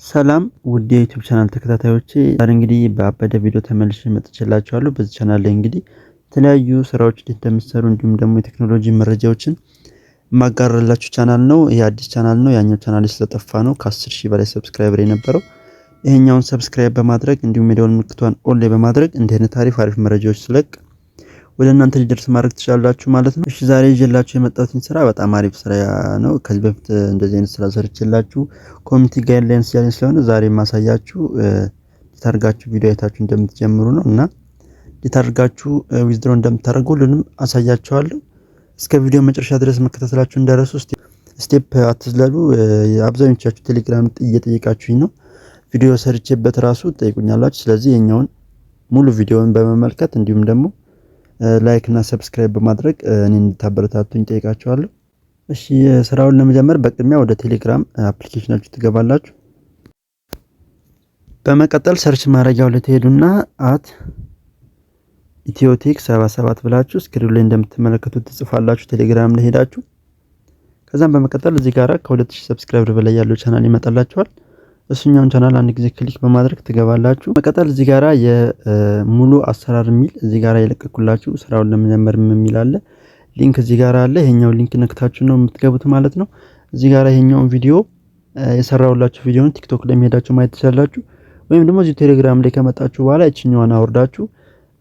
ሰላም ውድ የዩቲዩብ ቻናል ተከታታዮቼ፣ ዛሬ እንግዲህ በአበደ ቪዲዮ ተመልሼ መጥቻላችኋለሁ። በዚህ ቻናል ላይ እንግዲህ የተለያዩ ስራዎች እንደምትሰሩ እንዲሁም ደግሞ የቴክኖሎጂ መረጃዎችን ማጋራላችሁ ቻናል ነው። ይሄ አዲስ ቻናል ነው። ያኛው ቻናል ስለጠፋ ነው ከ10,000 በላይ ሰብስክራይበር የነበረው። ይሄኛውን ሰብስክራይብ በማድረግ እንዲሁም የደወል ምልክቷን ኦን ላይ በማድረግ እንዲህ አይነት አሪፍ መረጃዎች ስለቅ ወደ እናንተ ሊደርስ ማድረግ ትችላላችሁ ማለት ነው። እሺ ዛሬ ይዤላችሁ የመጣሁት ስራ በጣም አሪፍ ስራ ነው። ከዚህ በፊት እንደዚህ አይነት ስራ ሰርቼላችሁ ኮሚኒቲ ጋይድላይንስ ያለኝ ስለሆነ ዛሬ ማሳያችሁ ታርጋችሁ ቪዲዮ አይታችሁ እንደምትጀምሩ ነው እና ታርጋችሁ ዊዝድሮ እንደምታደርጉ ሁሉንም አሳያችኋለሁ። እስከ ቪዲዮ መጨረሻ ድረስ መከታተላችሁ እንዳረሱ ስቴፕ አትዝለሉ። አብዛኞቻችሁ ቴሌግራም እየጠየቃችሁኝ ነው፣ ቪዲዮ ሰርቼበት ራሱ ጠይቁኛላችሁ። ስለዚህ የኛውን ሙሉ ቪዲዮውን በመመልከት እንዲሁም ደግሞ ላይክ እና ሰብስክራይብ በማድረግ እኔን እንድታበረታቱኝ ጠይቃችኋለሁ። እሺ ስራውን ለመጀመር በቅድሚያ ወደ ቴሌግራም አፕሊኬሽናችሁ ትገባላችሁ። በመቀጠል ሰርች ማድረጊያው ላይ ትሄዱና @ኢትዮቴክ77 ብላችሁ ስክሪን ላይ እንደምትመለከቱት ትጽፋላችሁ። ቴሌግራም ላይ ሄዳችሁ ከዛም በመቀጠል እዚህ ጋራ ከ2000 ሰብስክራይበር በላይ ያለው ቻናል ይመጣላችኋል። እሱኛውን ቻናል አንድ ጊዜ ክሊክ በማድረግ ትገባላችሁ። መቀጠል እዚህ ጋራ የሙሉ አሰራር የሚል እዚህ ጋራ የለቀኩላችሁ ስራውን ለመጀመር የሚል አለ። ሊንክ እዚህ ጋራ አለ። ይሄኛው ሊንክ ነክታችሁ ነው የምትገቡት ማለት ነው። እዚህ ጋራ ይሄኛውን ቪዲዮ የሰራውላችሁ ቪዲዮን ቲክቶክ ላይ ሄዳችሁ ማየት ትችላላችሁ። ወይም ደግሞ እዚህ ቴሌግራም ላይ ከመጣችሁ በኋላ እቺኛዋን አወርዳችሁ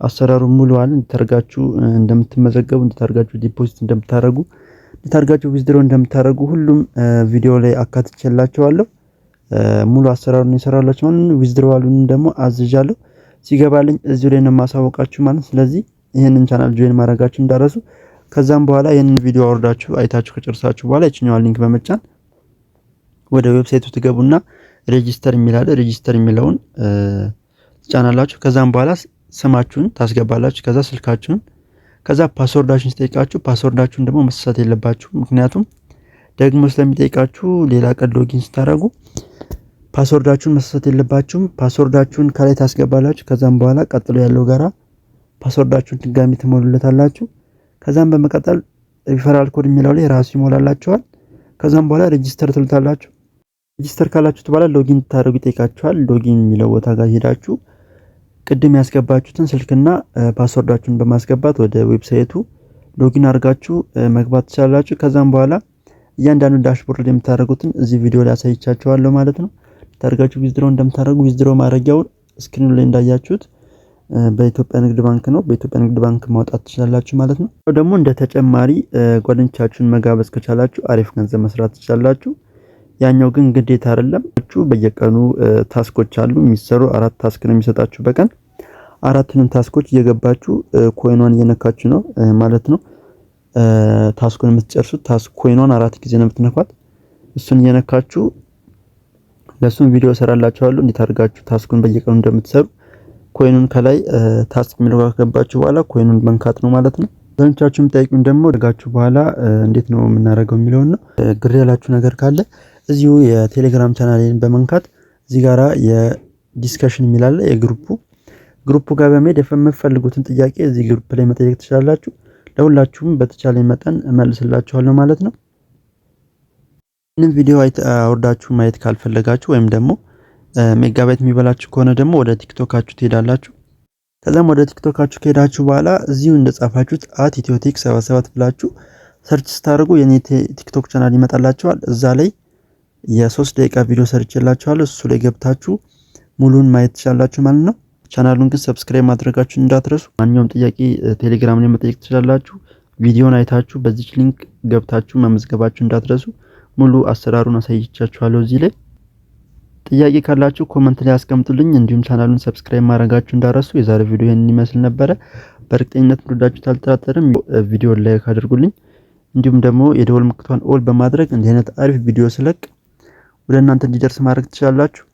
አሰራሩን ሙሉ አለ እንድታርጋችሁ እንደምትመዘገቡ፣ እንድታርጋችሁ ዲፖዚት እንደምታረጉ፣ እንድታርጋችሁ ዊዝድሮ እንደምታረጉ ሁሉም ቪዲዮ ላይ አካትቼላችኋለሁ። ሙሉ አሰራሩን ይሰራላችሁ ማለት ነው። ዊዝድሮዋሉን ደግሞ አዝዣለሁ ሲገባልኝ እዚሁ ላይ ነው ማሳወቃችሁ ማለት። ስለዚህ ይሄንን ቻናል ጆይን ማድረጋችሁ እንዳረሱ። ከዛም በኋላ ይሄንን ቪዲዮ አወርዳችሁ አይታችሁ ከጨርሳችሁ በኋላ እቺኛዋን ሊንክ በመጫን ወደ ዌብሳይቱ ትገቡና ሬጂስተር የሚላል ሬጂስተር የሚለውን ትጫናላችሁ። ከዛም በኋላ ስማችሁን ታስገባላችሁ፣ ከዛ ስልካችሁን፣ ከዛ ፓስወርዳችሁን ሲጠይቃችሁ ፓስወርዳችሁን ደግሞ መሳሳት የለባችሁ። ምክንያቱም ደግሞ ስለሚጠይቃችሁ ሌላ ቀን ሎጊን ስታደርጉ ፓስወርዳችሁን መሳሳት የለባችሁም። ፓስወርዳችሁን ከላይ ታስገባላችሁ። ከዛም በኋላ ቀጥሎ ያለው ጋራ ፓስወርዳችሁን ድጋሚ ትሞሉለታላችሁ። ከዛም በመቀጠል ሪፈራል ኮድ የሚለው ላይ ራሱ ይሞላላችኋል። ከዛም በኋላ ሬጂስተር ትሉታላችሁ። ሬጂስተር ካላችሁት በኋላ ሎጊን ታደርጉ ይጠይቃችኋል። ሎጊን የሚለው ቦታ ጋር ሄዳችሁ ቅድም ያስገባችሁትን ስልክና ፓስወርዳችሁን በማስገባት ወደ ዌብሳይቱ ሎጊን አድርጋችሁ መግባት ትችላላችሁ። ከዛም በኋላ እያንዳንዱ ዳሽቦርድ የምታደርጉትን እዚህ ቪዲዮ ላይ አሳይቻችኋለሁ ማለት ነው። ታርጋችሁ ዊዝድሮ እንደምታደርጉ ዊዝድሮ ማድረጊያውን ስክሪኑ ላይ እንዳያችሁት በኢትዮጵያ ንግድ ባንክ ነው። በኢትዮጵያ ንግድ ባንክ ማውጣት ትችላላችሁ ማለት ነው። ደግሞ እንደ ተጨማሪ ጓደኞቻችሁን መጋበዝ ከቻላችሁ አሪፍ ገንዘብ መስራት ትችላላችሁ። ያኛው ግን ግዴታ አይደለም። በየቀኑ ታስኮች አሉ የሚሰሩ 4 ታስክ ነው የሚሰጣችሁ በቀን። 4ቱንም ታስኮች እየገባችሁ ኮይኗን እየነካችሁ ነው ማለት ነው ታስኩን የምትጨርሱት። ታስክ ኮይኗን 4 ጊዜ ነው የምትነኳት። እሱን እየነካችሁ ለሱም ቪዲዮ ሰራላችኋለሁ እንዴት አድርጋችሁ ታስኩን በየቀኑ እንደምትሰሩ። ኮይኑን ከላይ ታስክ የሚለው ከገባችሁ በኋላ ኮይኑን መንካት ነው ማለት ነው። ዘንቻችሁም ጠይቁኝ ደግሞ አድርጋችሁ በኋላ እንዴት ነው የምናደርገው የሚለው ነው። ግር ያላችሁ ነገር ካለ እዚሁ የቴሌግራም ቻናሌን በመንካት እዚህ ጋራ የዲስከሽን የሚል አለ። የግሩፑ ጋር በመሄድ የምትፈልጉትን ጥያቄ እዚህ ግሩፕ ላይ መጠየቅ ትችላላችሁ። ለሁላችሁም በተቻለ መጠን እመልስላችኋለሁ ማለት ነው። ይህንን ቪዲዮ አውርዳችሁ ማየት ካልፈለጋችሁ ወይም ደግሞ ሜጋባይት የሚበላችሁ ከሆነ ደግሞ ወደ ቲክቶካችሁ ትሄዳላችሁ። ከዛም ወደ ቲክቶካችሁ ከሄዳችሁ በኋላ እዚሁ እንደጻፋችሁት @ኢትዮቴክ77 ብላችሁ ሰርች ስታደርጉ የኔ ቲክቶክ ቻናል ይመጣላችኋል። እዛ ላይ የ3 ደቂቃ ቪዲዮ ሰርቼላችኋለሁ። እሱ ላይ ገብታችሁ ሙሉን ማየት ትችላላችሁ ማለት ነው። ቻናሉን ግን ሰብስክራይብ ማድረጋችሁን እንዳትረሱ። ማንኛውም ጥያቄ ቴሌግራም ላይ መጠየቅ ትችላላችሁ። ቪዲዮን አይታችሁ በዚች ሊንክ ገብታችሁ መመዝገባችሁ እንዳትረሱ። ሙሉ አሰራሩን አሳይቻችኋለሁ እዚህ ላይ። ጥያቄ ካላችሁ ኮሜንት ላይ አስቀምጡልኝ። እንዲሁም ቻናሉን ሰብስክራይብ ማድረጋችሁ እንዳትረሱ። የዛሬው ቪዲዮ ይሄንን ይመስል ነበረ። በእርግጠኝነት ወዳችሁት አልጠራጠርም። ቪዲዮ ላይክ አድርጉልኝ። እንዲሁም ደግሞ የደወል ምልክቷን ኦል በማድረግ እንዲህ አይነት አሪፍ ቪዲዮ ስለቅ ወደ እናንተ እንዲደርስ ማድረግ ትችላላችሁ።